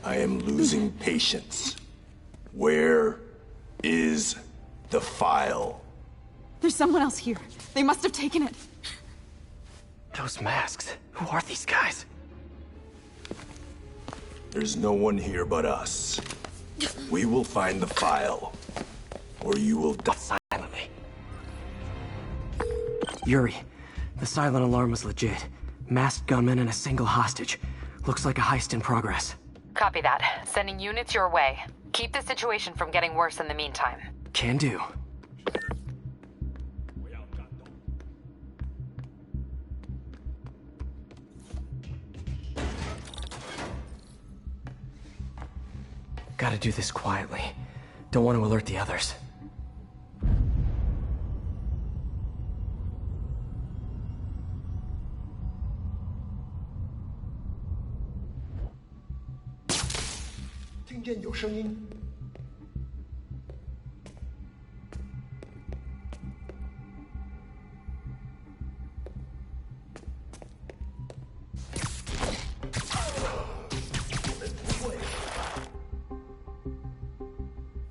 I am losing patience. Where is the file? There's someone else here. They must have taken it. Those masks. Who are these guys? There's no one here but us. We will find the file, or you will die silently. Yuri, the silent alarm was legit. Masked gunmen and a single hostage. Looks like a heist in progress. Copy that. Sending units your way. Keep the situation from getting worse in the meantime. Can do. Gotta do this quietly. Don't want to alert the others.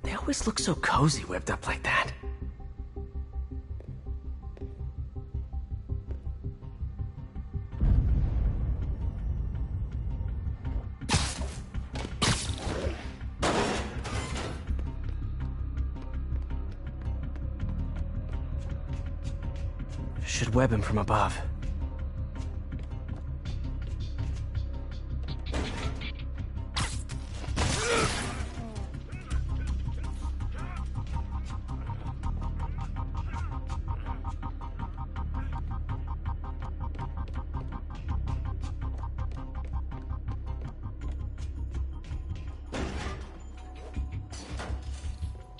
They always look so cozy whipped up like that. Should web him from above.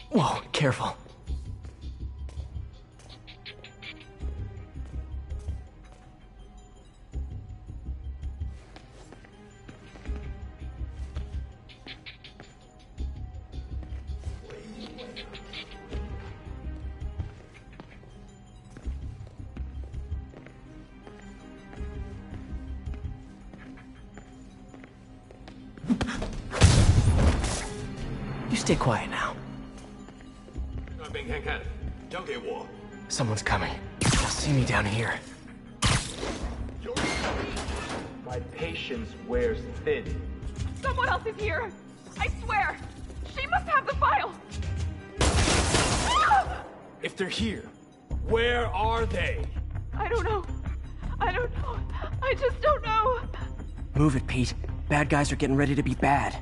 Whoa, careful. You stay quiet now. Someone's coming. They'll see me down here. My patience wears thin. Someone else is here. I swear. She must have the file. If they're here, where are they? I don't know. I just don't know. Move it, Pete. Bad guys are getting ready to be bad.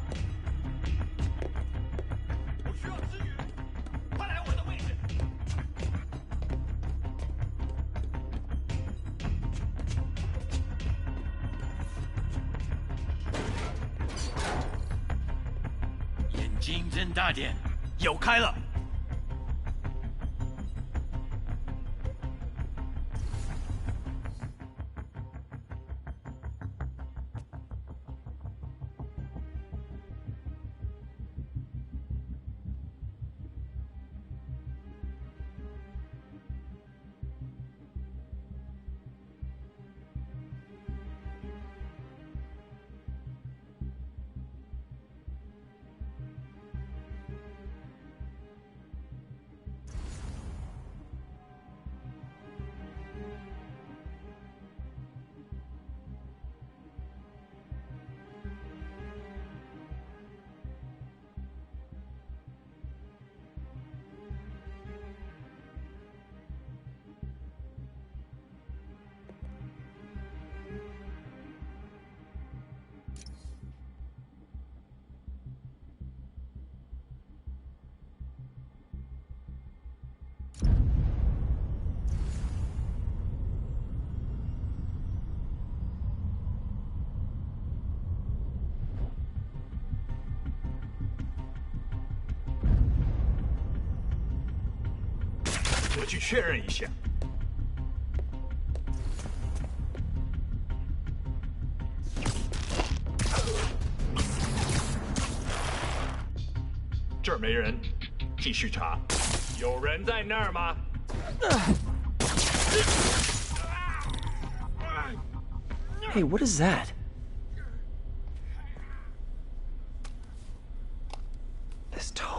Hey, what is that?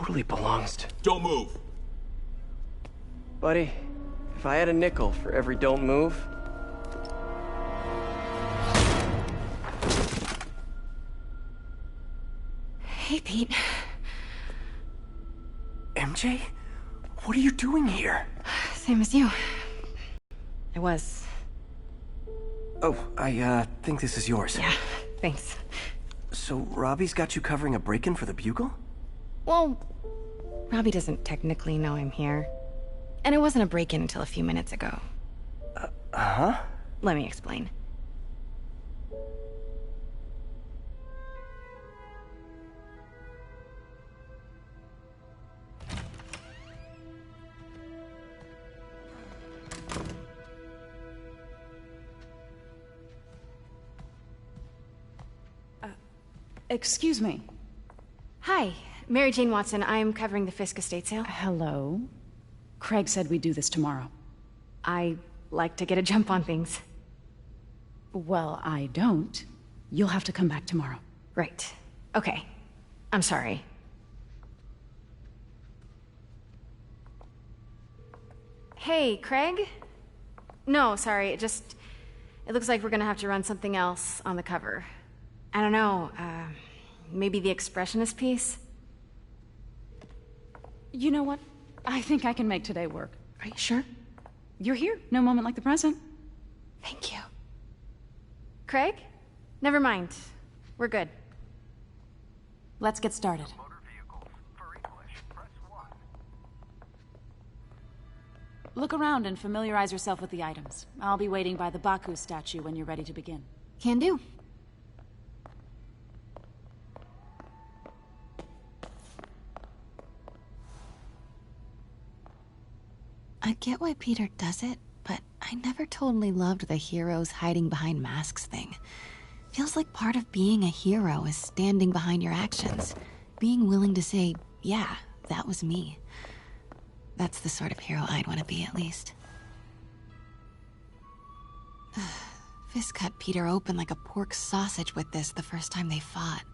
totally belongs to... Don't move. Buddy, if I had a nickel for every don't move... Hey, Pete. MJ? What are you doing here? Same as you. I was. Oh, I think this is yours. Yeah, thanks. So Robbie's got you covering a break-in for the Bugle? Well, Robbie doesn't technically know I'm here. And it wasn't a break-in until a few minutes ago. Huh? Let me explain. Excuse me. Hi, Mary Jane Watson. I'm covering the Fisk estate sale. Hello. Craig said we'd do this tomorrow. I like to get a jump on things. Well, I don't. You'll have to come back tomorrow. Right. Okay. I'm sorry. Hey, Craig? No, sorry, it looks like we're gonna have to run something else on the cover. I don't know, maybe the expressionist piece? You know what? I think I can make today work. Are you sure? You're here. No moment like the present. Thank you. Craig? Never mind. We're good. Let's get started. Look around and familiarize yourself with the items. I'll be waiting by the Baku statue when you're ready to begin. Can do. I get why Peter does it, but I never totally loved the heroes hiding behind masks thing. Feels like part of being a hero is standing behind your actions. Being willing to say, yeah, that was me. That's the sort of hero I'd want to be, at least. Fisk cut Peter open like a pork sausage with this the first time they fought.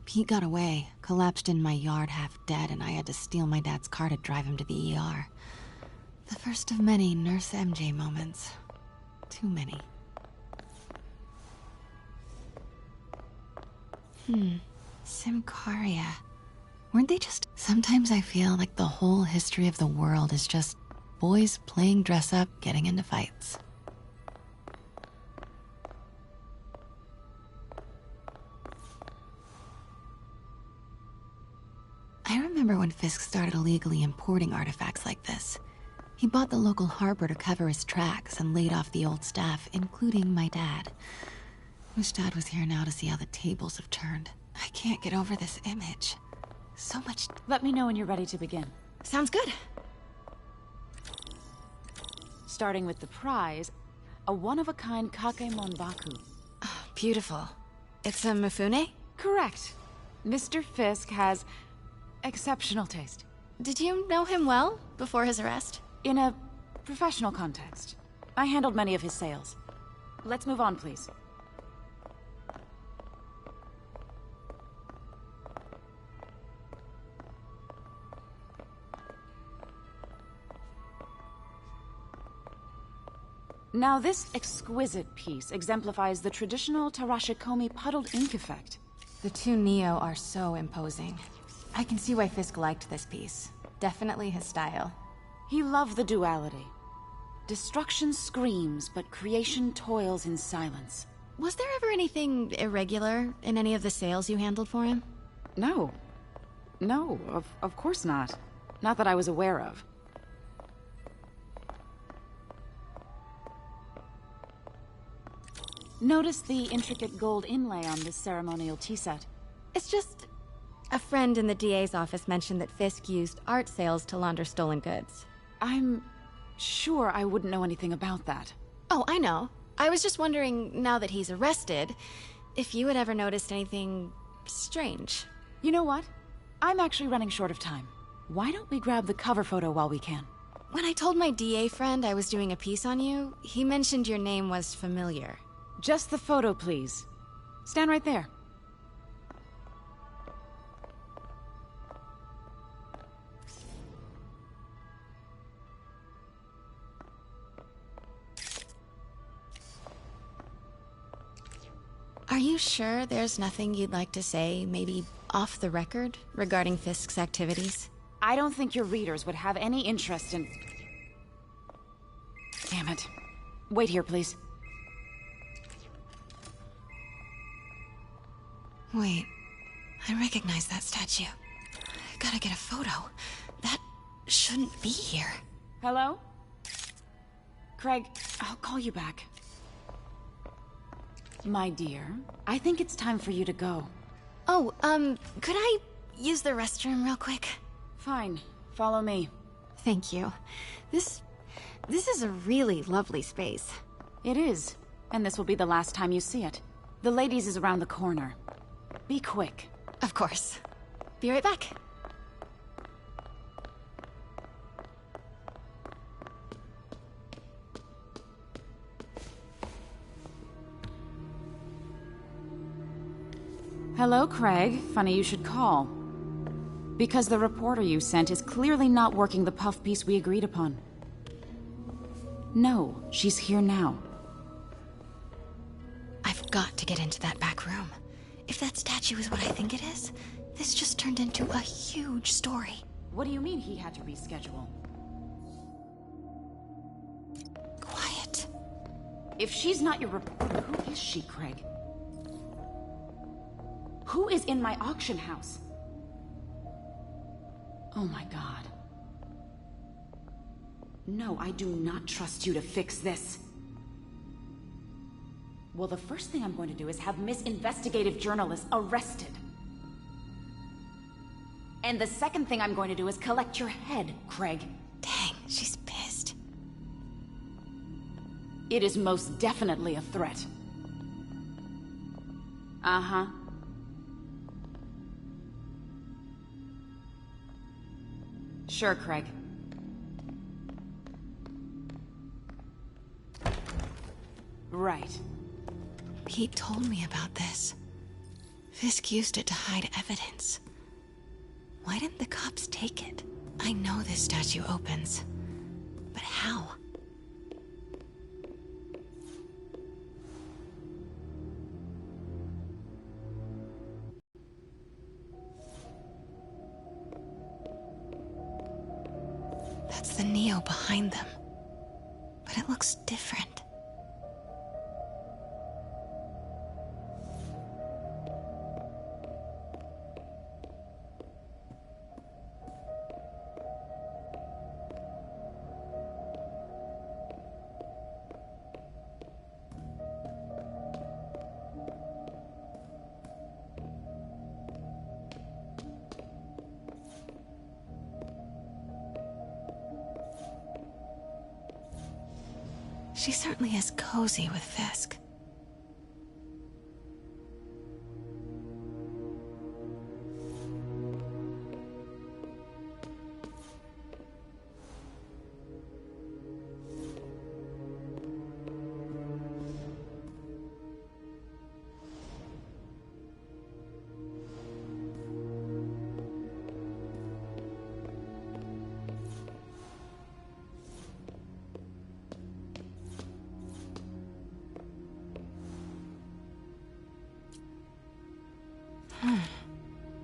Pete got away, collapsed in my yard half dead, and I had to steal my dad's car to drive him to the ER. The first of many Nurse MJ moments. Too many. Symkaria. Weren't they just... Sometimes I feel like the whole history of the world is just boys playing dress-up, getting into fights. I remember when Fisk started illegally importing artifacts like this. He bought the local harbor to cover his tracks and laid off the old staff, including my dad. Wish Dad was here now to see how the tables have turned. I can't get over this image. So much... Let me know when you're ready to begin. Sounds good. Starting with the prize, a one-of-a-kind Kakemon Baku. Beautiful. It's a Mifune? Correct. Mr. Fisk has exceptional taste. Did you know him well before his arrest? In a professional context. I handled many of his sales. Let's move on, please. Now, this exquisite piece exemplifies the traditional Tarashikomi puddled ink effect. The two Neo are so imposing. I can see why Fisk liked this piece. Definitely his style. He loved the duality. Destruction screams, but creation toils in silence. Was there ever anything irregular in any of the sales you handled for him? No. No, of course not. Not that I was aware of. Notice the intricate gold inlay on this ceremonial tea set. It's just... a friend in the DA's office mentioned that Fisk used art sales to launder stolen goods. I'm sure I wouldn't know anything about that. Oh, I know. I was just wondering, now that he's arrested, if you had ever noticed anything strange. You know what? I'm actually running short of time. Why don't we grab the cover photo while we can? When I told my DA friend I was doing a piece on you, he mentioned your name was familiar. Just the photo, please. Stand right there. you sure there's nothing you'd like to say, maybe off the record, regarding Fisk's activities? I don't think your readers would have any interest in... Damn it. Wait here, please. Wait, I recognize that statue. Gotta get a photo. That shouldn't be here. Hello? Craig, I'll call you back. My dear, I think it's time for you to go. Oh, could I use the restroom real quick? Fine. Follow me. Thank you. This is a really lovely space. It is. And this will be the last time you see it. The ladies is around the corner. Be quick. Of course. Be right back. Hello, Craig. Funny you should call. Because the reporter you sent is clearly not working the puff piece we agreed upon. No, she's here now. I've got to get into that back room. If that statue is what I think it is, this just turned into a huge story. What do you mean he had to reschedule? Quiet. If she's not your reporter, who is she, Craig? Who is in my auction house? Oh my god. No, I do not trust you to fix this. Well, the first thing I'm going to do is have Miss Investigative Journalist arrested. And the second thing I'm going to do is collect your head, Craig. Dang, she's pissed. It is most definitely a threat. Uh-huh. Sure, Craig. Right. Pete told me about this. Fisk used it to hide evidence. Why didn't the cops take it? I know this statue opens. But how? That's the Neo behind them. But it looks different. She certainly is cozy with Fisk.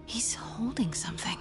He's holding something.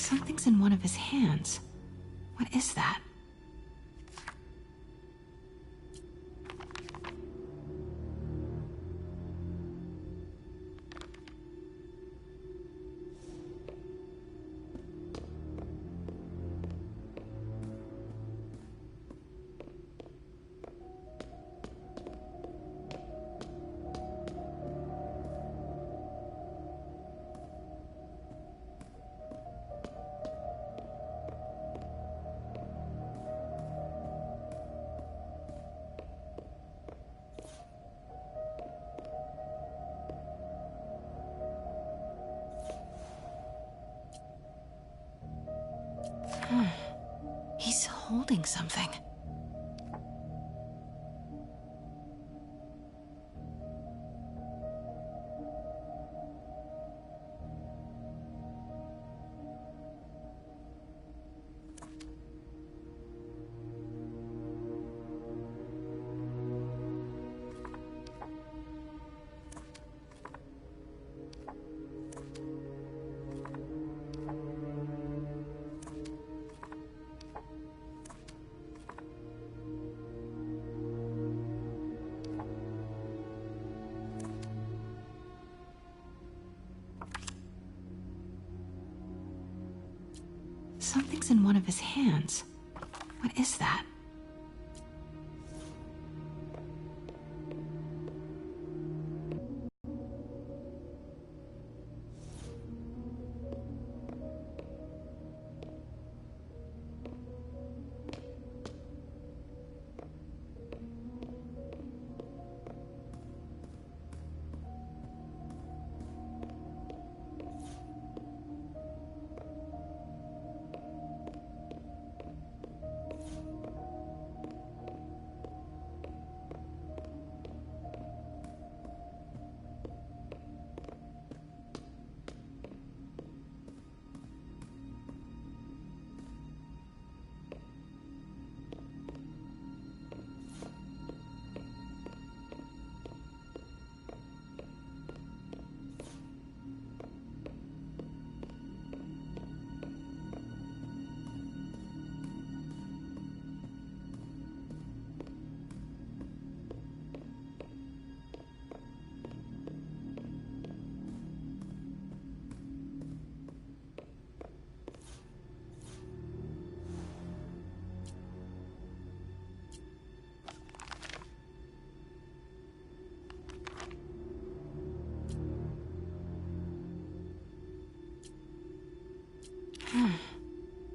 Something's in one of his hands. What is that? He's holding something. Something's in one of his hands. What is that?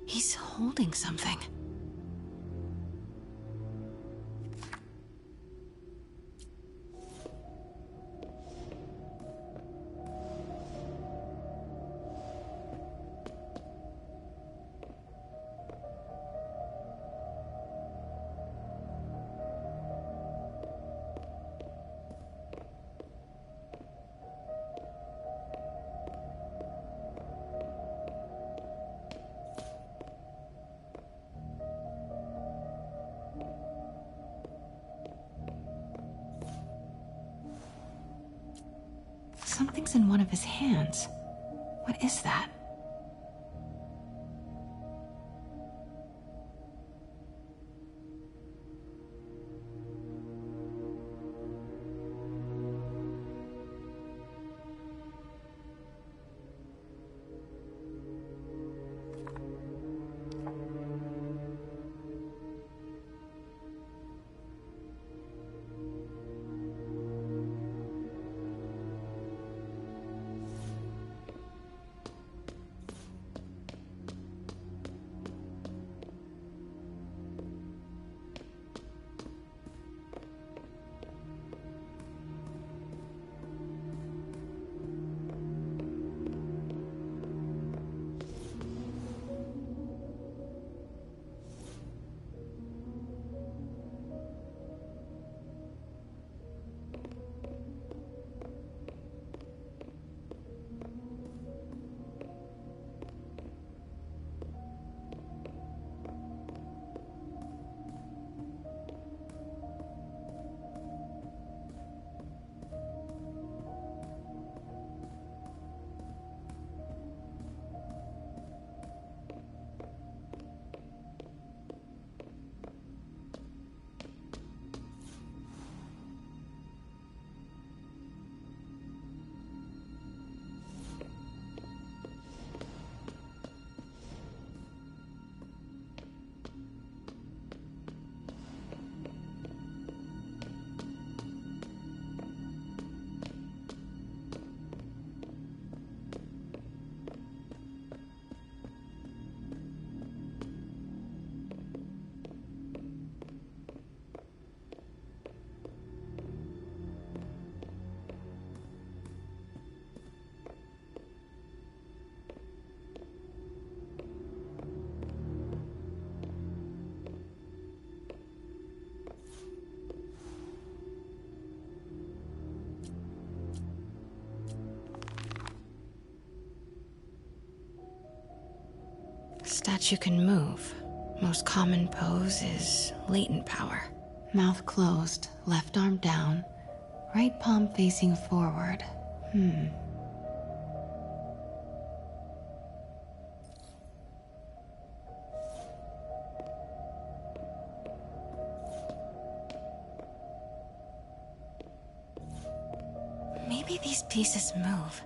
He's holding something. Something's in one of his hands. What is that? Statue can move. Most common pose is latent power. Mouth closed, left arm down, right palm facing forward. Maybe these pieces move.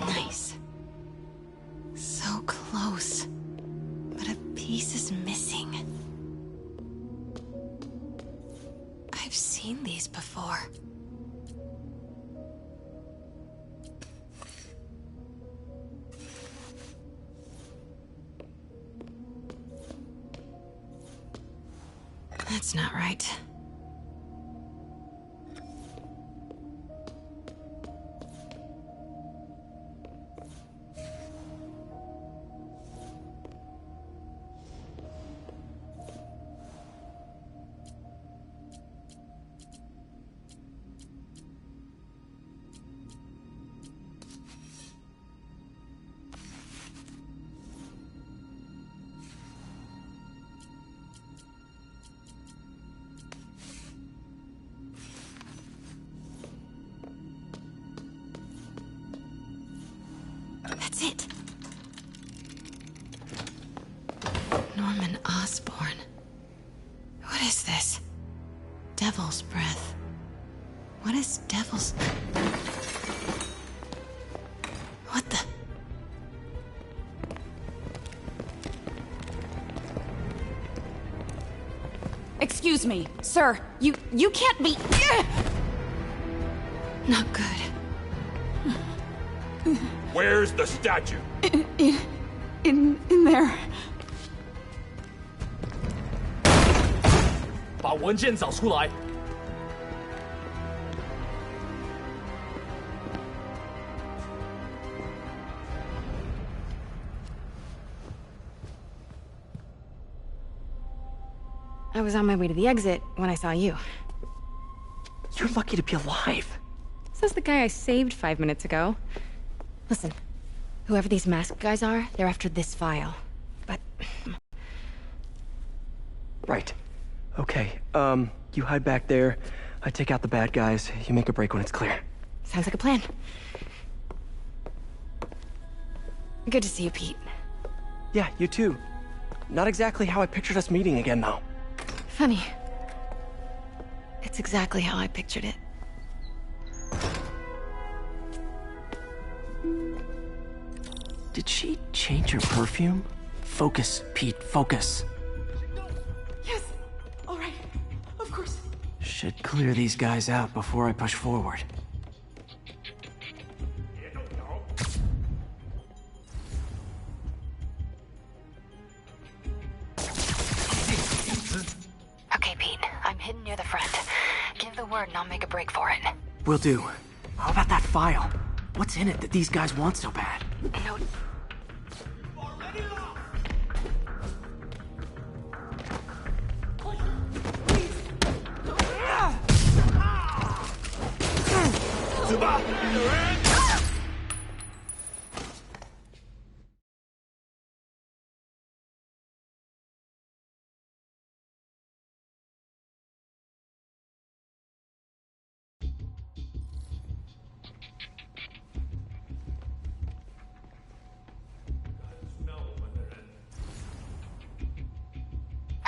Nice. So close. But a piece is missing. I've seen these before. That's not right. That's it. Norman Osborn. What is this? Devil's breath. What is devil's... What the... Excuse me, sir. You can't be... Not good. Where's the statue? In there. 把文件找出来。 I was on my way to the exit when I saw you. You're lucky to be alive. Says the guy I saved 5 minutes ago. Listen, whoever these masked guys are, they're after this file. But... Right. Okay, you hide back there. I take out the bad guys. You make a break when it's clear. Sounds like a plan. Good to see you, Pete. Yeah, you too. Not exactly how I pictured us meeting again, though. Funny. It's exactly how I pictured it. Did she change her perfume? Focus, Pete, focus. Yes. All right. Of course. Should clear these guys out before I push forward. Okay, Pete. I'm hidden near the front. Give the word and I'll make a break for it. Will do. How about that file? What's in it that these guys want so bad? No.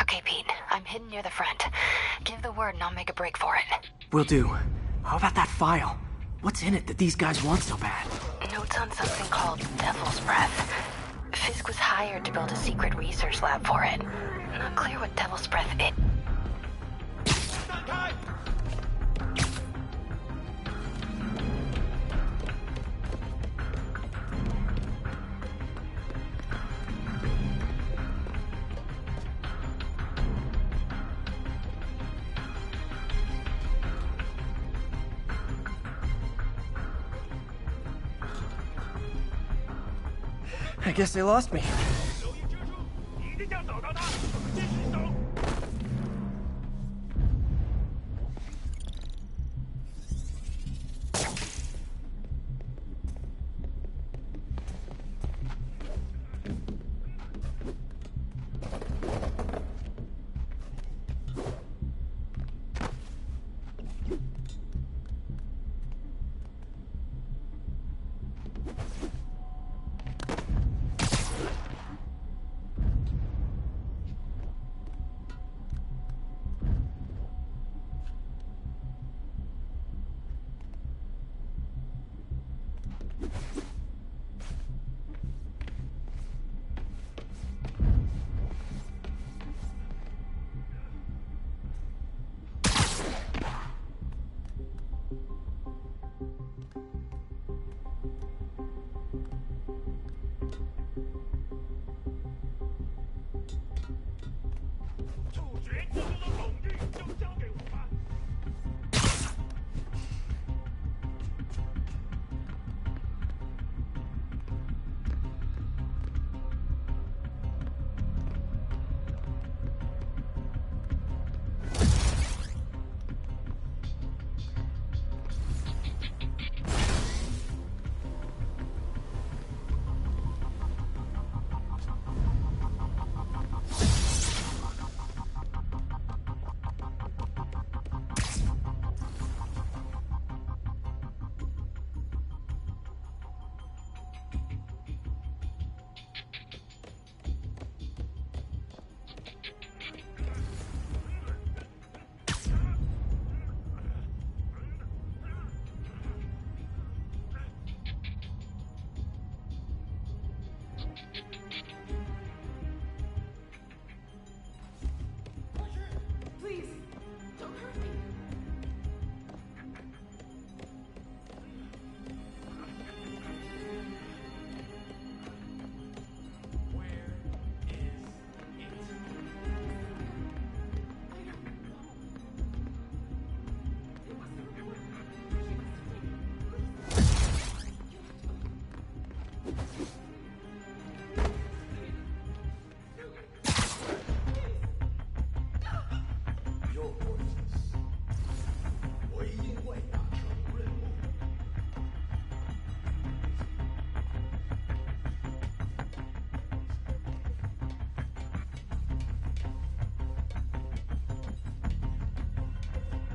Okay, Pete. I'm hidden near the front. Give the word and I'll make a break for it. Will do. How about that file? What's in it that these guys want so bad? Notes on something called Devil's Breath. Fisk was hired to build a secret research lab for it. Not clear what Devil's Breath it. I guess they lost me.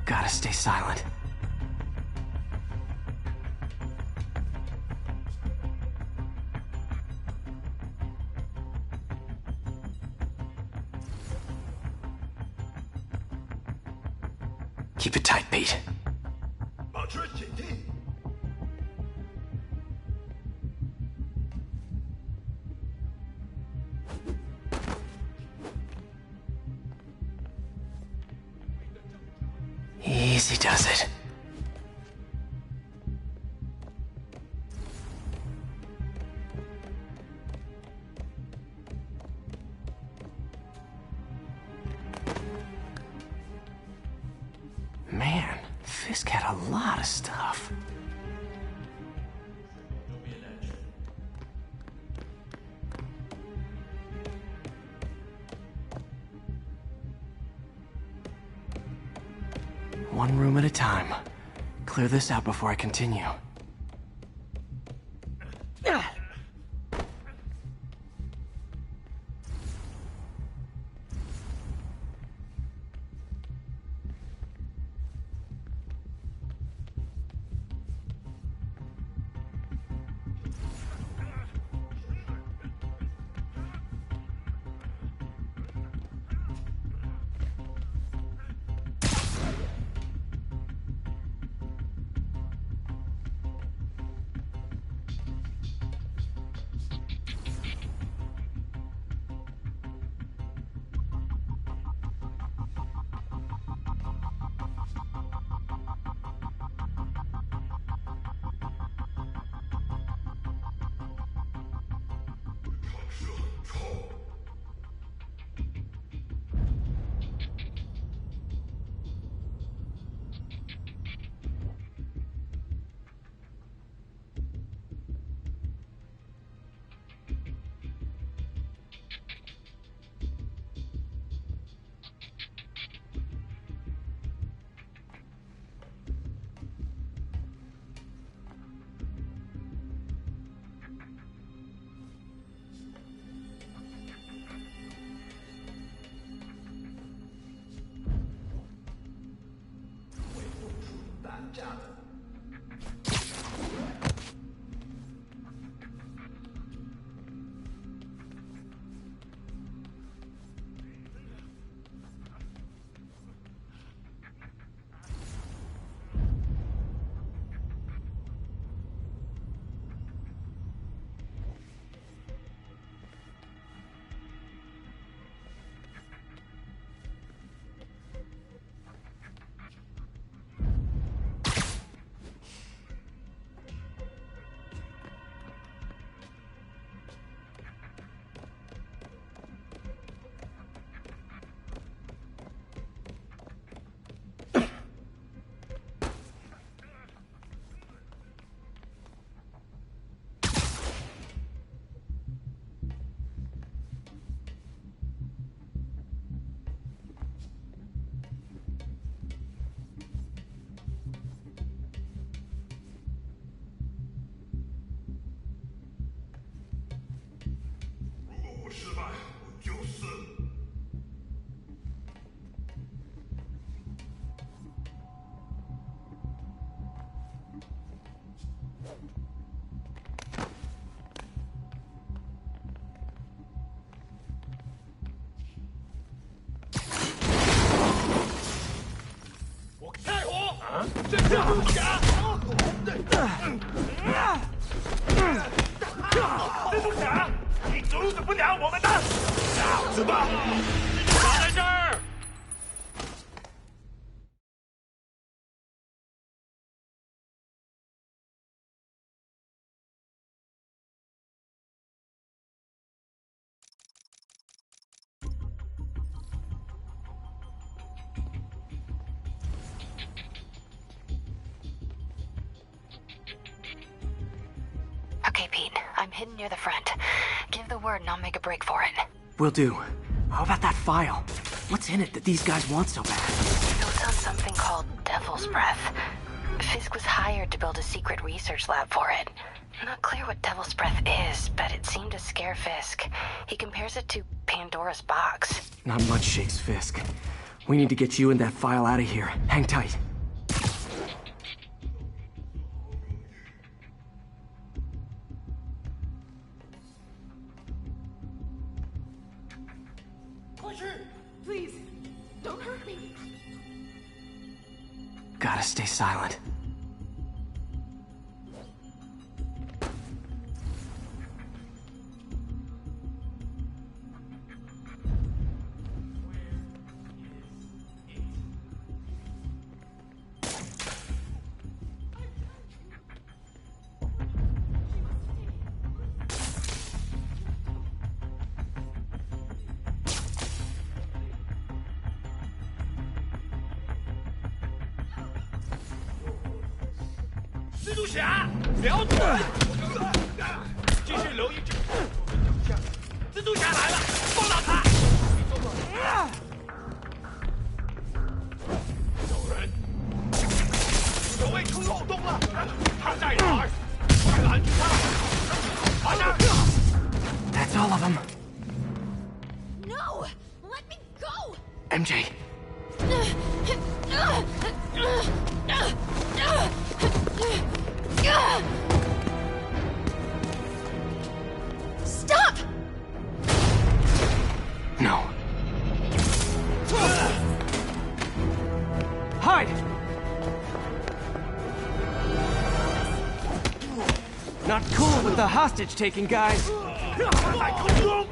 Gotta stay silent. Keep it tight, Pete. Easy does it. Man, Fisk had a lot of stuff. One room at a time. Clear this out before I continue. 这蜘蛛侠！蜘蛛侠，你阻止不了我们的！小子吧，蜘蛛侠在这儿！ Okay, Pete. I'm hidden near the front. Give the word and I'll make a break for it. Will do. How about that file? What's in it that these guys want so bad? It was on something called Devil's Breath. Fisk was hired to build a secret research lab for it. Not clear what Devil's Breath is, but it seemed to scare Fisk. He compares it to Pandora's box. Not much shakes Fisk. We need to get you and that file out of here. Hang tight. Please, don't hurt me. Gotta stay silent.蜘蛛侠，瞄准！继续留意这个。蜘蛛侠来了，放倒他！有人，守卫出漏洞了，他在哪儿？快拦住他！快点！ That's all of them. No! Let me go! MJ. Stop! No. Hide! Not cool with the hostage-taking, guys. 在空中。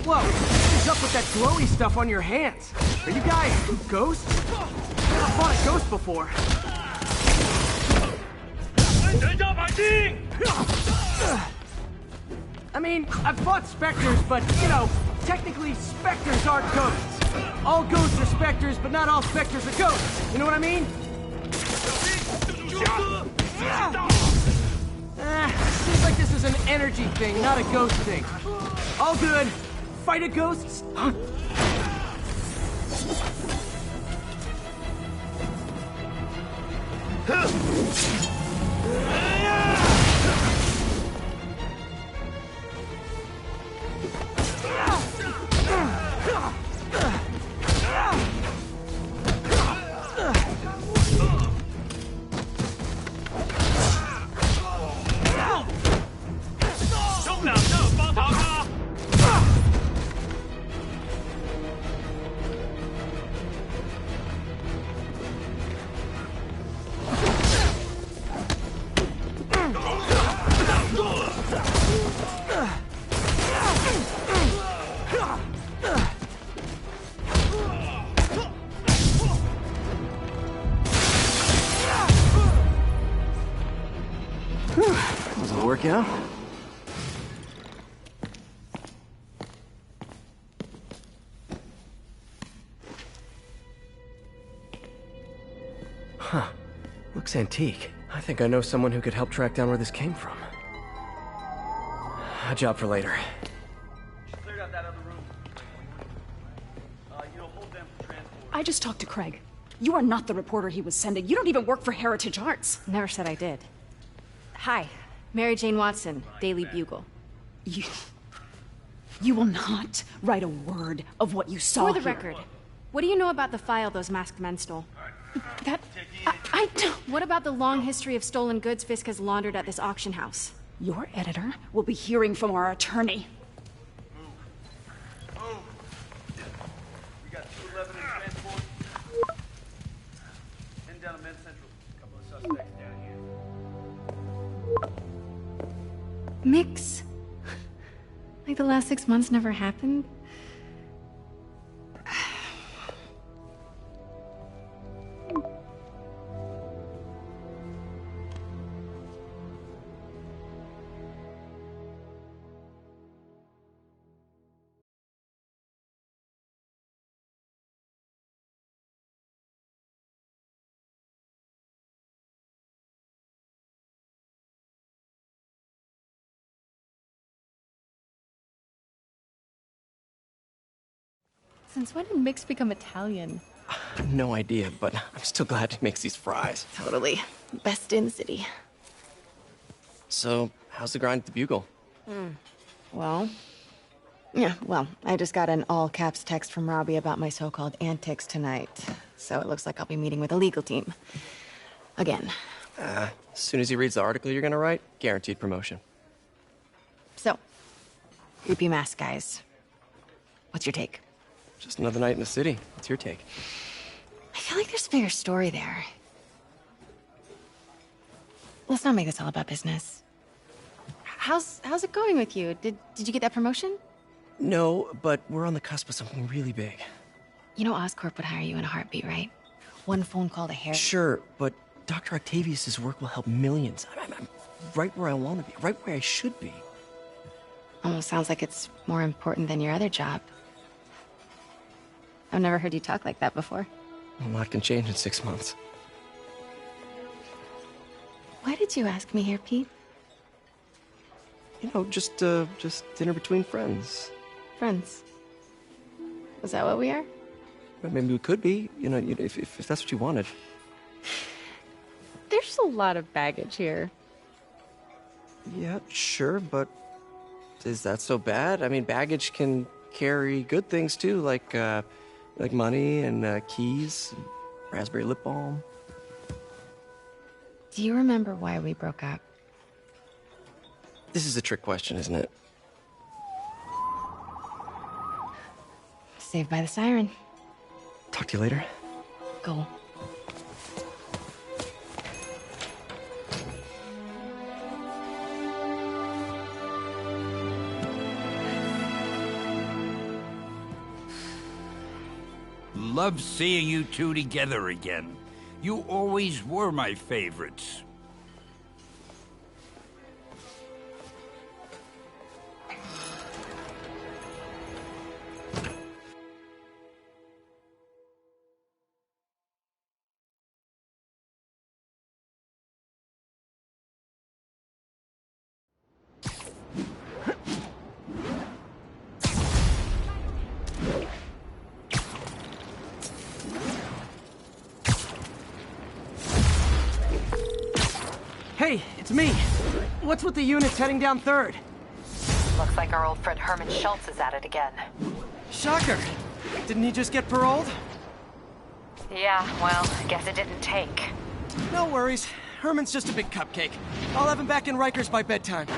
Whoa! What is up with that glowy stuff on your hands? Are you guys ghosts? I've never fought a ghost before. 人家反击！ I mean, I've fought specters, but, you know, technically specters aren't ghosts. All ghosts are specters, but not all specters are ghosts. You know what I mean? Seems like this is an energy thing, not a ghost thing. All good. Fight of ghosts? Huh? Was it a workout? Huh. Looks antique. I think I know someone who could help track down where this came from. A job for later. Cleared out that other room. Hold them for transport. I just talked to Craig. You are not the reporter he was sending. You don't even work for Heritage Arts. Never said I did. Hi, Mary Jane Watson, Daily Bugle. You will not write a word of what you saw For the here. record, what do you know about the file those masked men stole? I don't... What about the long history of stolen goods Fisk has laundered at this auction house? Your editor will be hearing from our attorney. Move. We got 211 in transport. Heading down to Men's Central. A couple of suspects down here. Mix? Like the last 6 months never happened? Since when did Mix become Italian? No idea, but I'm still glad he makes these fries. Totally. Best in the city. So, how's the grind at the Bugle? Well, I just got an all-caps text from Robbie about my so-called antics tonight. So it looks like I'll be meeting with the legal team. Again. As soon as he reads the article you're gonna write, guaranteed promotion. So, creepy mask guys. What's your take? Just another night in the city. What's your take? I feel like there's a bigger story there. Let's not make this all about business. How's it going with you? Did you get that promotion? No, but we're on the cusp of something really big. You know Oscorp would hire you in a heartbeat, right? One phone call to Harry. Sure, but Dr. Octavius's work will help millions. I'm right where I want to be, right where I should be. Almost sounds like it's more important than your other job. I've never heard you talk like that before. A lot can change in 6 months. Why did you ask me here, Pete? You know, just dinner between friends. Friends. Is that what we are? But maybe we could be, you know, if that's what you wanted. There's a lot of baggage here. Yeah, sure, but is that so bad? I mean, baggage can carry good things too, like money and keys, and raspberry lip balm. Do you remember why we broke up? This is a trick question, isn't it? Saved by the siren. Talk to you later. Go. Love seeing you two together again. You always were my favorites. Hey, it's me. What's with the units heading down 3rd? Looks like our old friend Herman Schultz is at it again. Shocker. Didn't he just get paroled? Yeah, well, I guess it didn't take. No worries. Herman's just a big cupcake. I'll have him back in Rikers by bedtime.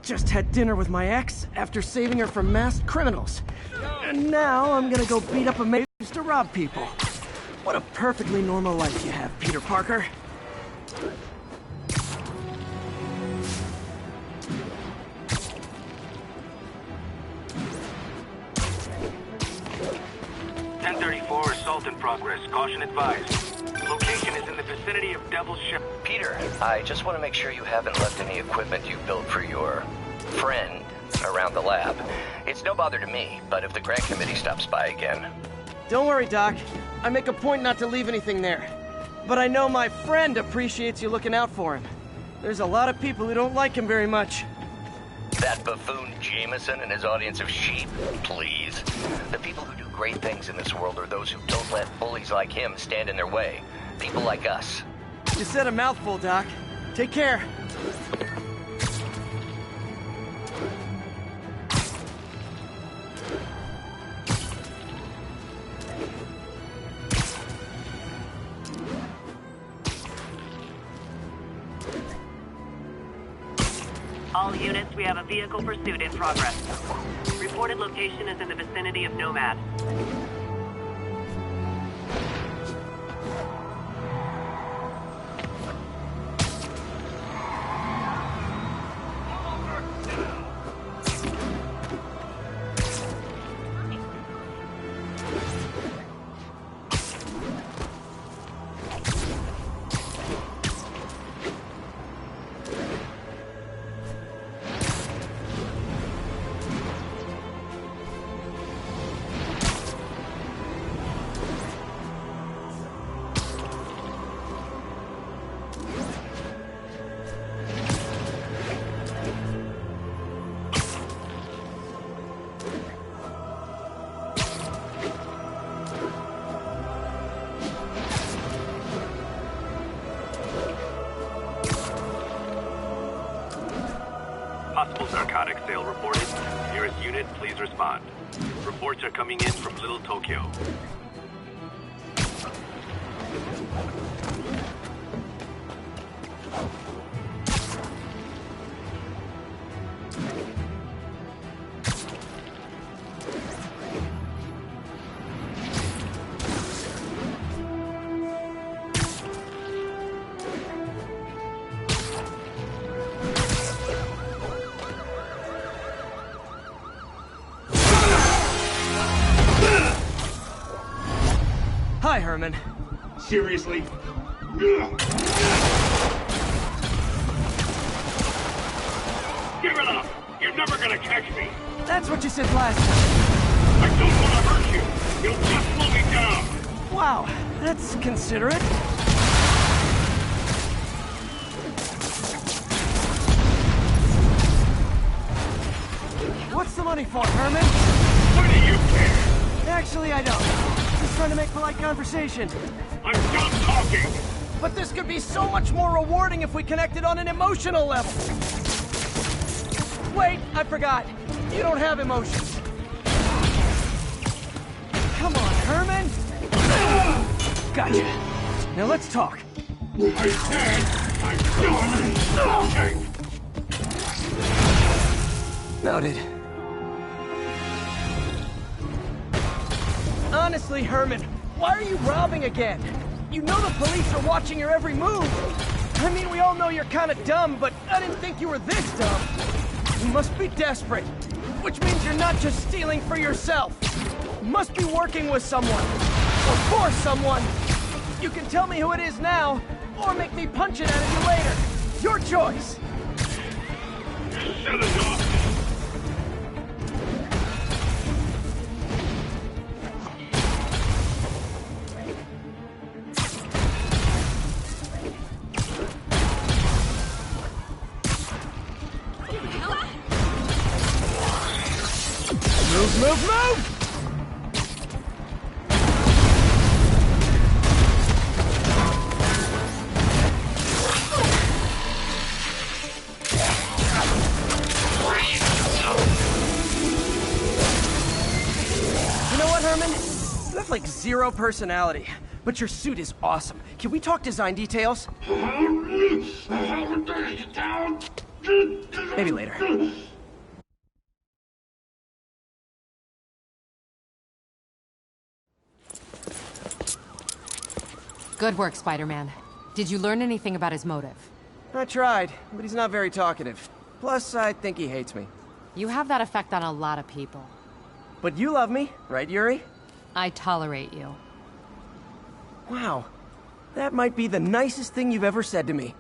Just had dinner with my ex after saving her from masked criminals. And now I'm gonna go beat up a maid who used to rob people. What a perfectly normal life you have, Peter Parker. Assault in progress. Caution advised. Location is in the vicinity of Devil's Ship. Peter, I just want to make sure you haven't left any equipment you built for your friend around the lab. It's no bother to me, but if the grant committee stops by again... Don't worry, Doc. I make a point not to leave anything there. But I know my friend appreciates you looking out for him. There's a lot of people who don't like him very much. That buffoon Jameson and his audience of sheep? Please. The people who do great things in this world are those who don't let bullies like him stand in their way. People like us. You said a mouthful, Doc. Take care. All units, we have a vehicle pursuit in progress. Reported location is in the vicinity of Nomad. Possible narcotic sale reported. Nearest unit, please respond. Reports are coming in from Little Tokyo. Hi, Herman. Seriously? Give it up! You're never gonna catch me! That's what you said last time. I don't want to hurt you! You'll just slow me down! Wow, that's considerate. What's the money for, Herman? What do you care? Actually, I don't. Just trying to make polite conversation. I'm done talking! But this could be so much more rewarding if we connected on an emotional level. Wait, I forgot. You don't have emotions. Come on, Herman. Gotcha. Now let's talk. I said I'm done talking! Noted. Honestly, Herman, why are you robbing again? You know the police are watching your every move. I mean, we all know you're kind of dumb, but I didn't think you were this dumb. You must be desperate, which means you're not just stealing for yourself. You must be working with someone, or for someone. You can tell me who it is now, or make me punch it out of you later. Your choice. Shut it off! Move! You know what, Herman? You have like zero personality, but your suit is awesome. Can we talk design details? Maybe later. Good work, Spider-Man. Did you learn anything about his motive? I tried, but he's not very talkative. Plus, I think he hates me. You have that effect on a lot of people. But you love me, right, Yuri? I tolerate you. Wow. That might be the nicest thing you've ever said to me.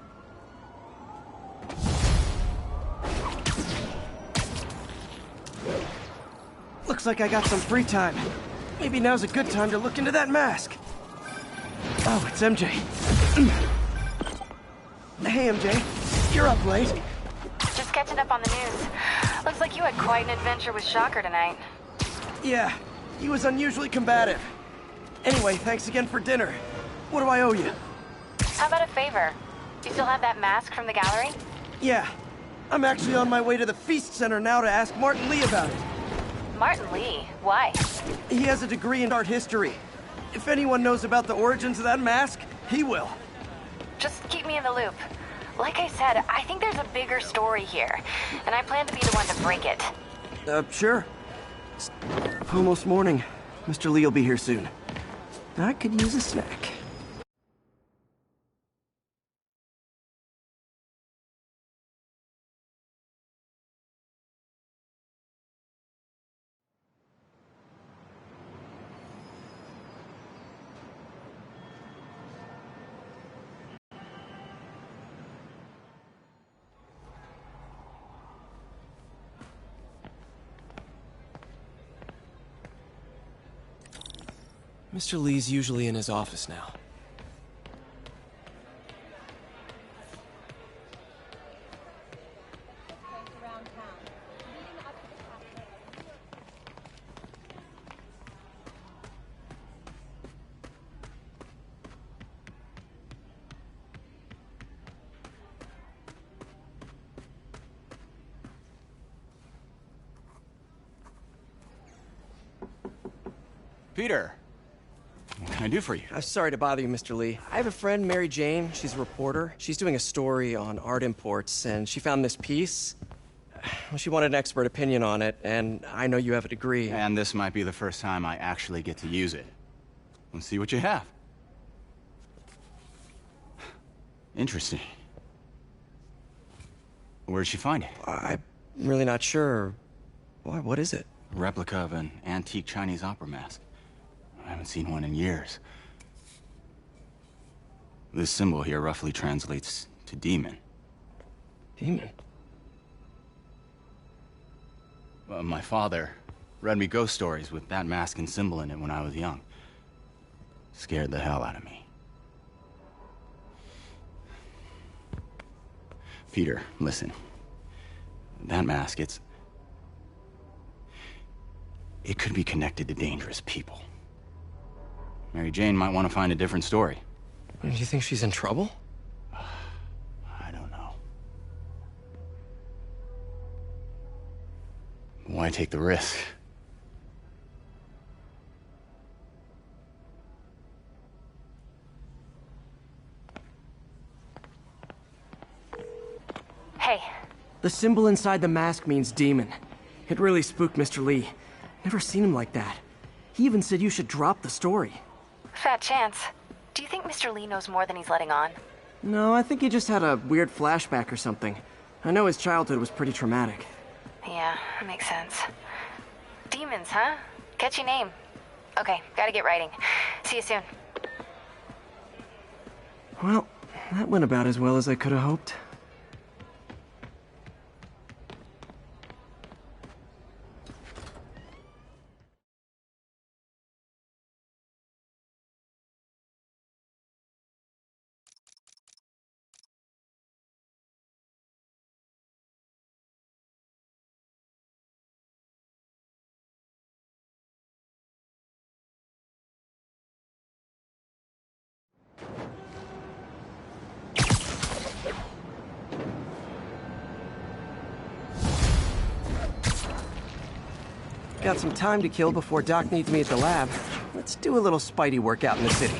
Looks like I got some free time. Maybe now's a good time to look into that mask. Oh, it's MJ. Hey, MJ. You're up late. Just catching up on the news. Looks like you had quite an adventure with Shocker tonight. Yeah, he was unusually combative. Anyway, thanks again for dinner. What do I owe you? How about a favor? Do you still have that mask from the gallery? Yeah. I'm actually on my way to the Feast Center now to ask Martin Lee about it. Martin Lee? Why? He has a degree in art history. If anyone knows about the origins of that mask, he will. Just keep me in the loop. Like I said, I think there's a bigger story here, and I plan to be the one to break it. Sure. It's almost morning. Mr. Lee will be here soon. I could use a snack. Mr. Lee's usually in his office now. Peter, what can I do for you? I'm sorry to bother you, Mr. Lee. I have a friend, Mary Jane. She's a reporter. She's doing a story on art imports, and she found this piece. Well, she wanted an expert opinion on it, and I know you have a degree. And this might be the first time I actually get to use it. Let's see what you have. Interesting. Where did she find it? I'm really not sure. Why, what is it? A replica of an antique Chinese opera mask. I haven't seen one in years. This symbol here roughly translates to demon. Demon? My father read me ghost stories with that mask and symbol in it when I was young. Scared the hell out of me. Peter, listen. That mask, it could be connected to dangerous people. Mary Jane might want to find a different story. Do you think she's in trouble? I don't know. Why take the risk? Hey. The symbol inside the mask means demon. It really spooked Mr. Lee. Never seen him like that. He even said you should drop the story. Fat chance. Do you think Mr. Lee knows more than he's letting on? No, I think he just had a weird flashback or something. I know his childhood was pretty traumatic. Yeah, makes sense. Demons, huh? Catchy name. Okay, gotta get writing. See you soon. Well, that went about as well as I could have hoped. got some time to kill before Doc needs me at the lab. Let's do a little Spidey workout in the city.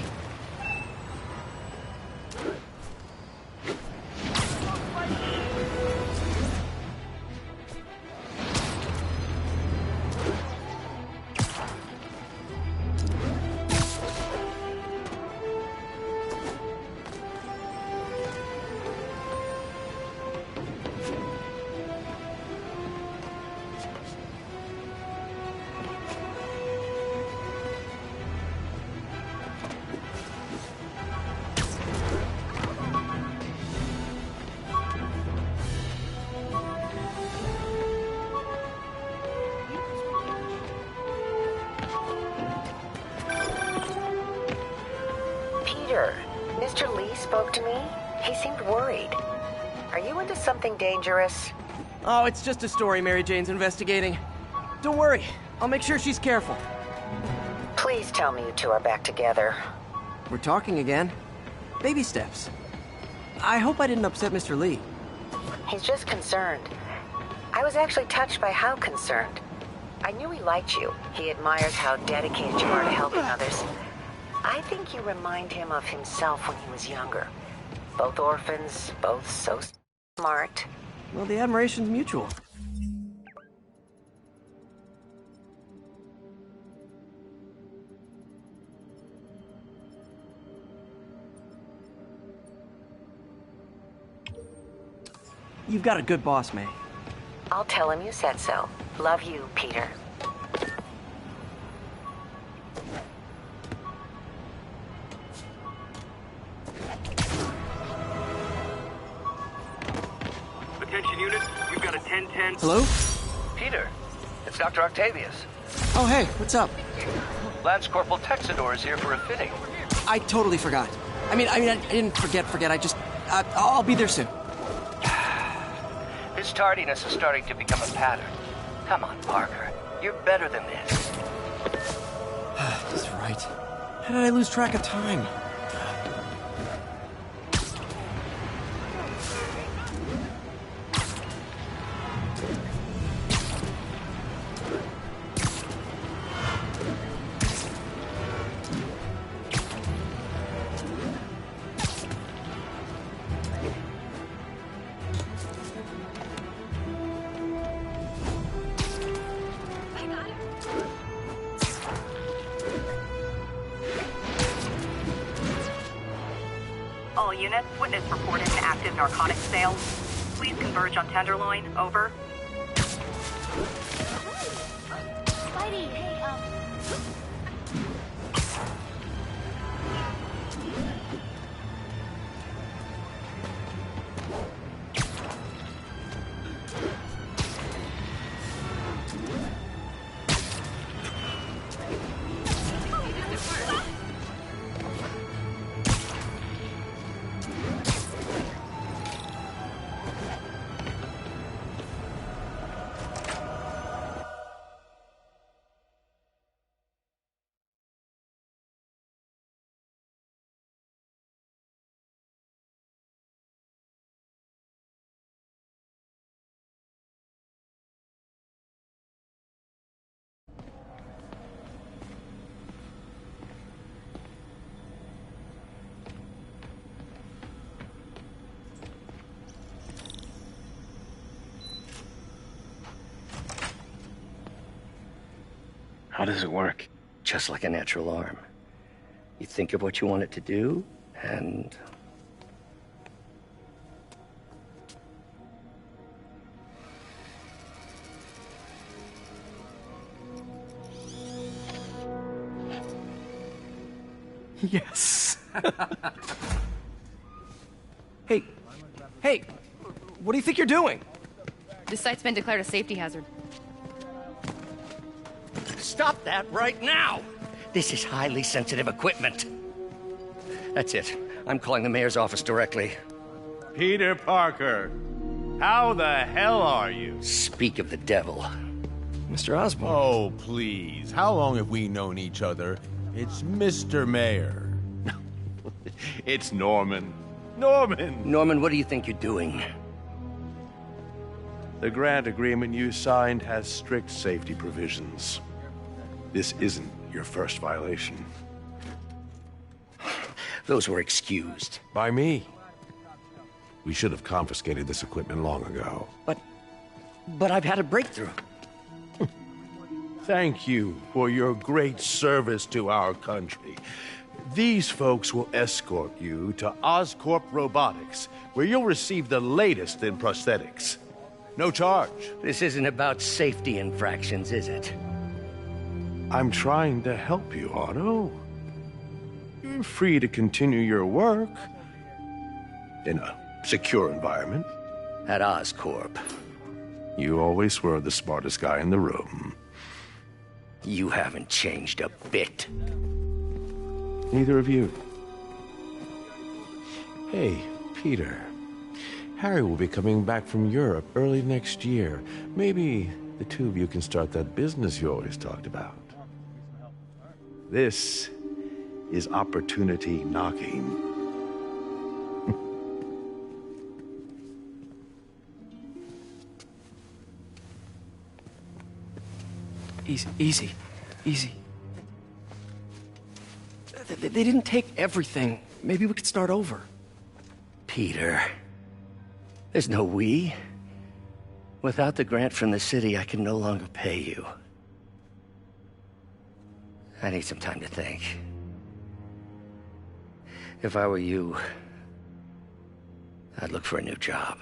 Mr. Lee spoke to me. He seemed worried. Are you into something dangerous? Oh, it's just a story Mary Jane's investigating. Don't worry, I'll make sure she's careful. Please tell me you two are back together. We're talking again. Baby steps. I hope I didn't upset Mr. Lee. He's just concerned. I was actually touched by how concerned. I knew he liked you. He admires how dedicated you are to helping others. I think you remind him of himself when he was younger. Both orphans, both so smart. Well, the admiration's mutual. You've got a good boss, May. I'll tell him you said so. Love you, Peter. Attention units, we've got a 10-10. Hello? Peter, it's Dr. Octavius. Oh, hey, what's up? Lance Corporal Texador is here for a fitting. I totally forgot. I didn't forget. I just... I'll be there soon. His tardiness is starting to become a pattern. Come on, Parker. You're better than this. He's right. How did I lose track of time? All units, witness reported an active narcotics sale. Please converge on Tenderloin. Over. Spidey, hey, How does it work? Just like a natural arm. You think of what you want it to do, and... Yes. Hey, what do you think you're doing? This site's been declared a safety hazard. Stop that right now! This is highly sensitive equipment. That's it. I'm calling the mayor's office directly. Peter Parker, how the hell are you? Speak of the devil. Mr. Osborn. Oh, please. How long have we known each other? It's Mr. Mayor. It's Norman. Norman! Norman, what do you think you're doing? The grant agreement you signed has strict safety provisions. This isn't your first violation. Those were excused. By me. We should have confiscated this equipment long ago. But I've had a breakthrough. Thank you for your great service to our country. These folks will escort you to Oscorp Robotics, where you'll receive the latest in prosthetics. No charge. This isn't about safety infractions, is it? I'm trying to help you, Otto. You're free to continue your work in a secure environment. At Oscorp. You always were the smartest guy in the room. You haven't changed a bit. Neither of you. Hey, Peter. Harry will be coming back from Europe early next year. Maybe the two of you can start that business you always talked about. This is opportunity knocking. Easy. They didn't take everything. Maybe we could start over. Peter, there's no we. Without the grant from the city, I can no longer pay you. I need some time to think. If I were you, I'd look for a new job.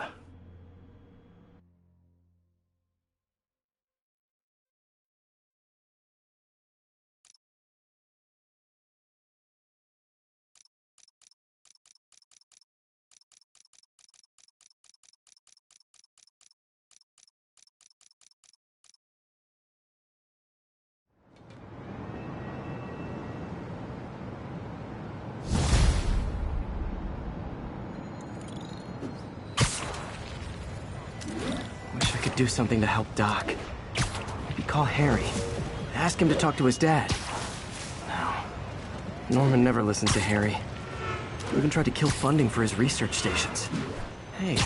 Do something to help Doc. Maybe call Harry. Ask him to talk to his dad. No. Norman never listens to Harry. He even tried to kill funding for his research stations. Hey,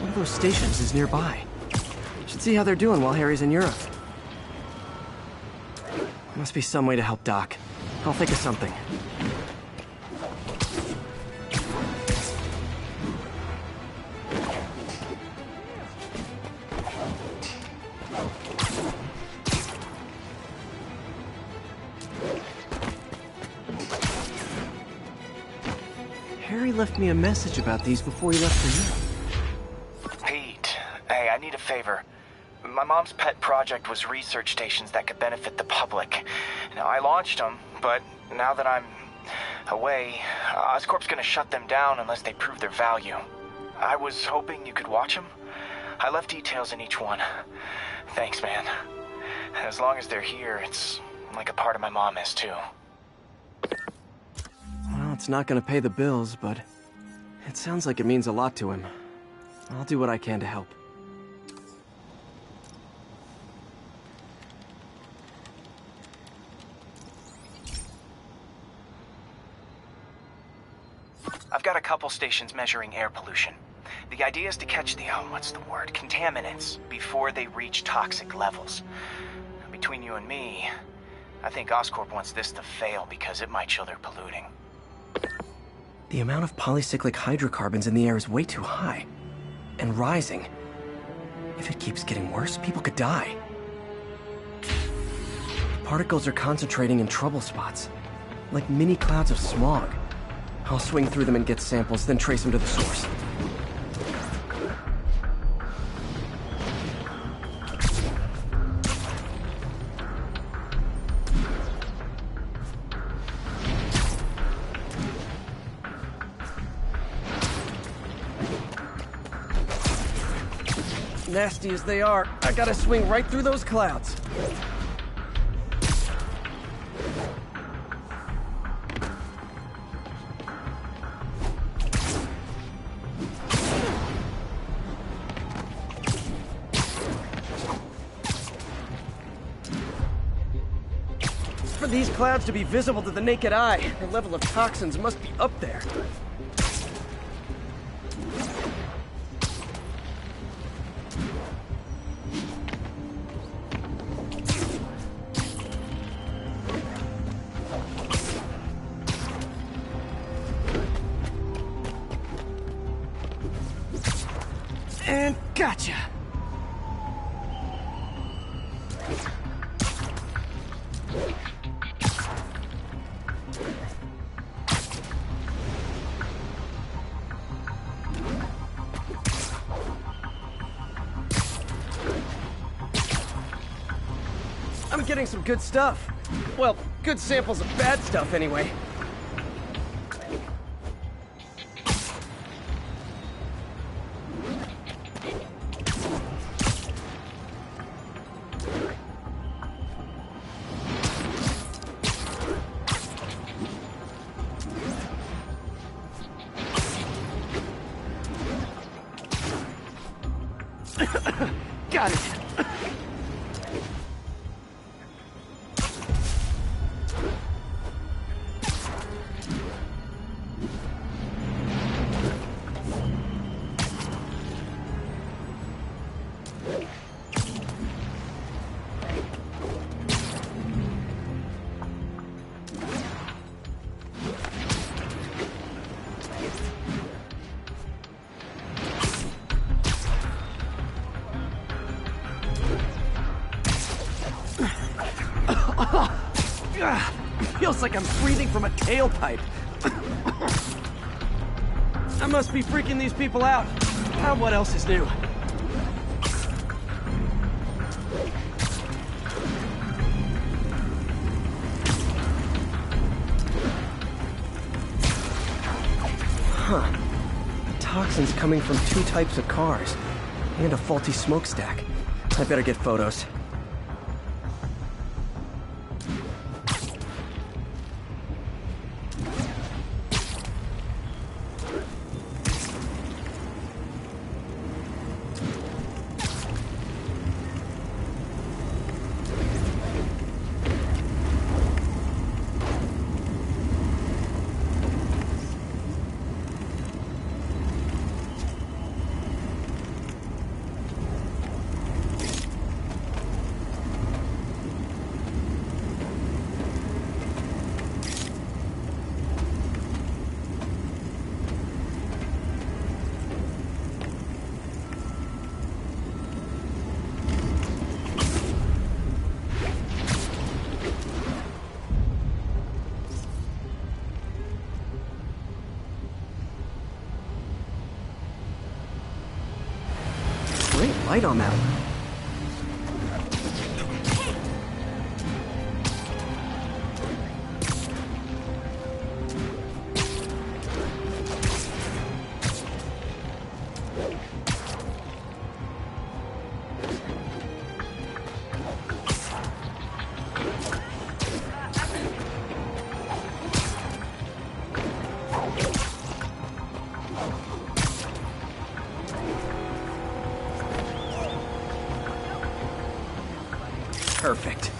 one of those stations is nearby. Should see how they're doing while Harry's in Europe. Must be some way to help Doc. I'll think of something. Harry left me a message about these before he left for you. Pete, hey, I need a favor. My mom's pet project was research stations that could benefit the public. Now, I launched them, but now that I'm away, Oscorp's gonna shut them down unless they prove their value. I was hoping you could watch them. I left details in each one. Thanks, man. As long as they're here, it's like a part of my mom is, too. Well, it's not gonna pay the bills, but it sounds like it means a lot to him. I'll do what I can to help. I've got a couple stations measuring air pollution. The idea is to catch the, contaminants before they reach toxic levels. Between you and me, I think Oscorp wants this to fail because it might show they're polluting. The amount of polycyclic hydrocarbons in the air is way too high. And rising. If it keeps getting worse, people could die. Particles are concentrating in trouble spots. Like mini clouds of smog. I'll swing through them and get samples, then trace them to the source. Nasty as they are, I gotta swing right through those clouds. For these clouds to be visible to the naked eye, the level of toxins must be up there. Gotcha! I'm getting some good stuff. Well, good samples of bad stuff, anyway. Got it. Feels like I'm breathing from a tailpipe. I must be freaking these people out. What else is new? Huh. Toxins coming from 2 types of cars. And a faulty smokestack. I better get photos. Great light on that one. Perfect.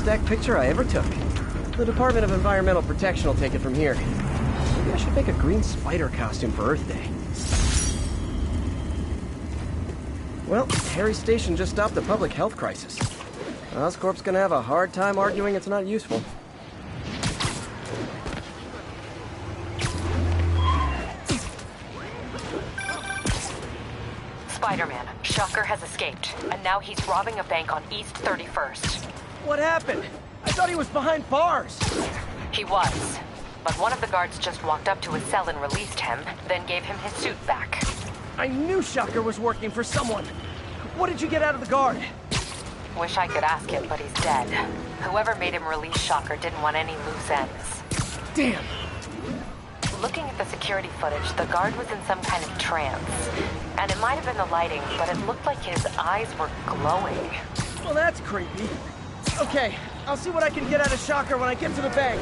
stack picture I ever took. The Department of Environmental Protection will take it from here. Maybe I should make a green spider costume for Earth Day. Well, Harry's station just stopped a public health crisis. Oscorp's gonna have a hard time arguing it's not useful. Spider-Man, Shocker has escaped, and now he's robbing a bank on East 31st. What happened? I thought he was behind bars. He was, but one of the guards just walked up to his cell and released him, then gave him his suit back. I knew Shocker was working for someone. What did you get out of the guard? Wish I could ask him, but he's dead. Whoever made him release Shocker didn't want any loose ends. Damn. Looking at the security footage, the guard was in some kind of trance. And it might have been the lighting, but it looked like his eyes were glowing. Well, that's creepy. Okay, I'll see what I can get out of Shocker when I get to the bank.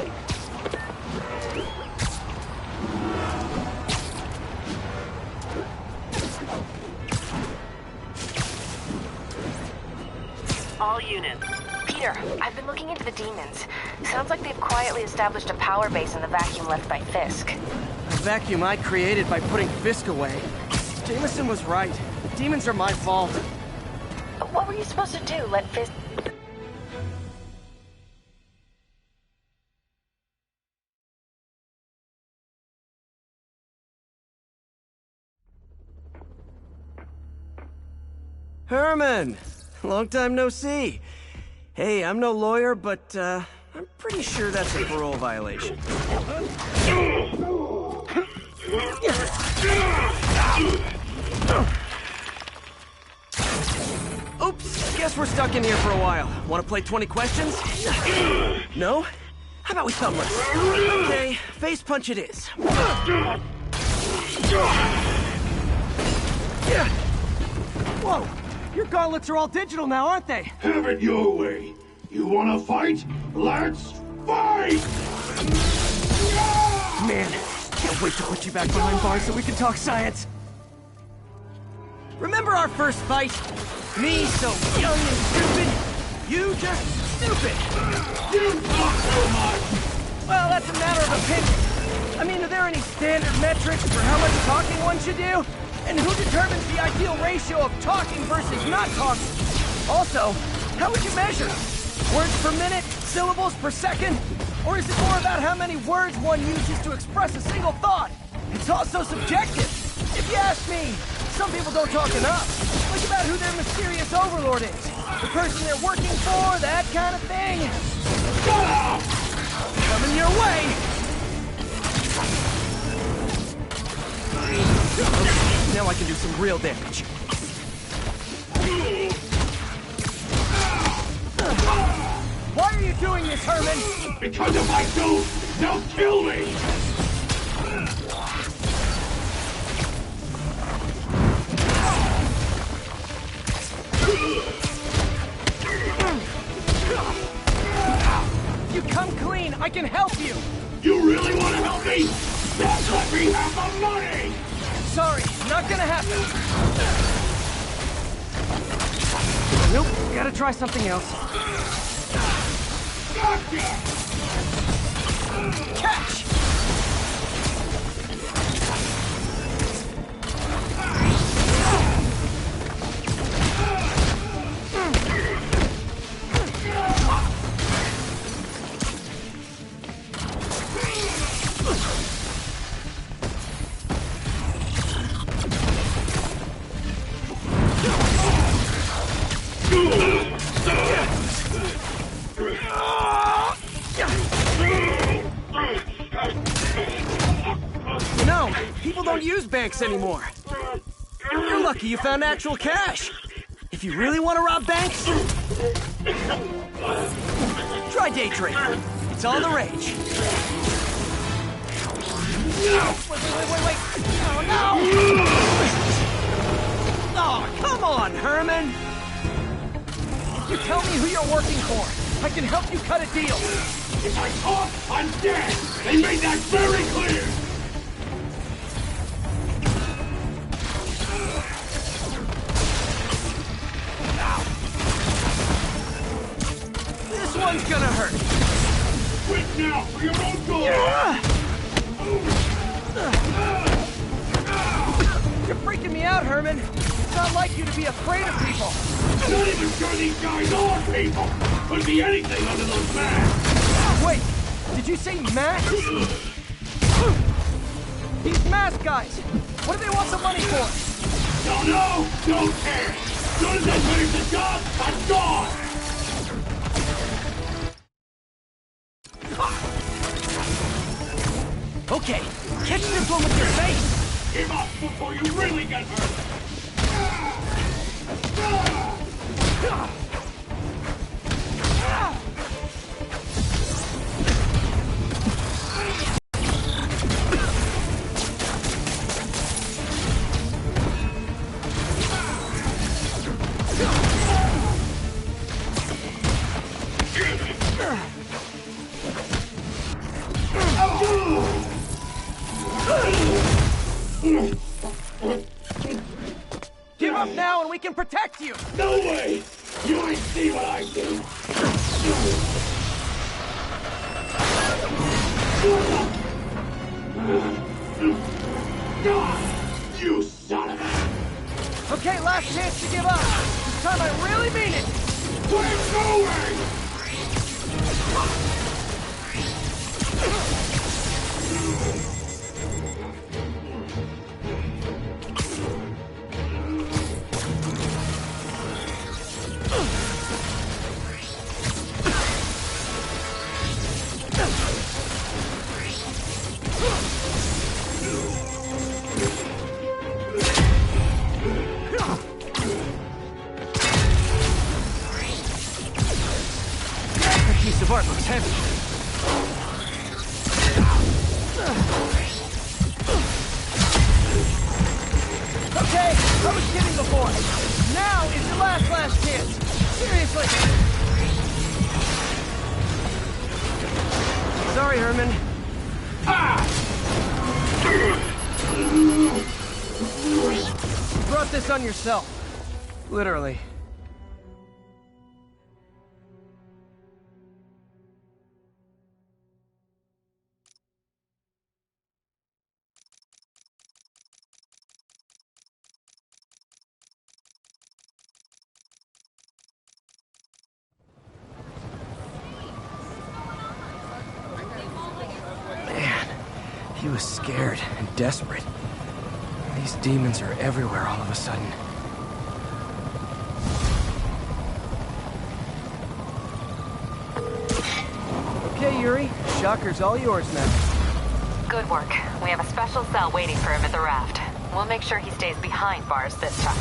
All units. Peter, I've been looking into the demons. Sounds like they've quietly established a power base in the vacuum left by Fisk. A vacuum I created by putting Fisk away. Jameson was right. The demons are my fault. What were you supposed to do? Let Fisk... Herman! Long time no see. Hey, I'm no lawyer, but I'm pretty sure that's a parole violation. Oops, guess we're stuck in here for a while. Want to play 20 questions? No? How about we thumb wrestle? Okay, face punch it is. Whoa! Your gauntlets are all digital now, aren't they? Have it your way. You wanna fight? Let's fight! Man, can't wait to put you back behind bars so we can talk science. Remember our first fight? Me so young and stupid, you just stupid. You talk so much! Well, that's a matter of opinion. I mean, are there any standard metrics for how much talking one should do? And who determines the ideal ratio of talking versus not talking? Also, how would you measure? Words per minute? Syllables per second? Or is it more about how many words one uses to express a single thought? It's also subjective. If you ask me, some people don't talk enough. Think about who their mysterious overlord is. The person they're working for, that kind of thing. Shut up! Coming your way! Now I can do some real damage. Why are you doing this, Herman? Because if I don't, they'll kill me! If you come clean, I can help you! You really want to help me? Then let me have the money! Sorry, not gonna happen. Nope, gotta try something else. Gotcha! Catch! No, people don't use banks anymore. You're lucky you found actual cash. If you really want to rob banks, try day trading. It's all the rage. Wait. Oh, no! Oh, come on, Herman! If you tell me who you're working for, I can help you cut a deal. If I talk, I'm dead! They made that very clear! This one's gonna Quit now, for your own good! You're freaking me out, Herman. It's not like you to be afraid of people. I'm not even sure these guys are people! Could be anything under those masks! Wait, did you say masks? These mask guys! What do they want the money for? Don't know! Don't care! As soon as I finish the job, I'm gone! Okay, catch this one with your face! Give up before you really get hurt! Give up now and we can protect you! No way! You ain't see what I do! You son of a... Okay, last chance to give up! This time I really mean it! We're going! That piece of art looks heavy. Okay, I was kidding before. Now is your last chance. Seriously. Sorry, Herman. You brought this on yourself. Literally. He was scared and desperate. These demons are everywhere all of a sudden. Okay, Yuri. Shocker's all yours now. Good work. We have a special cell waiting for him at the raft. We'll make sure he stays behind bars this time.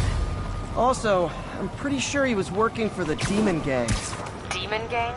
Also, I'm pretty sure he was working for the demon gangs. Demon gang?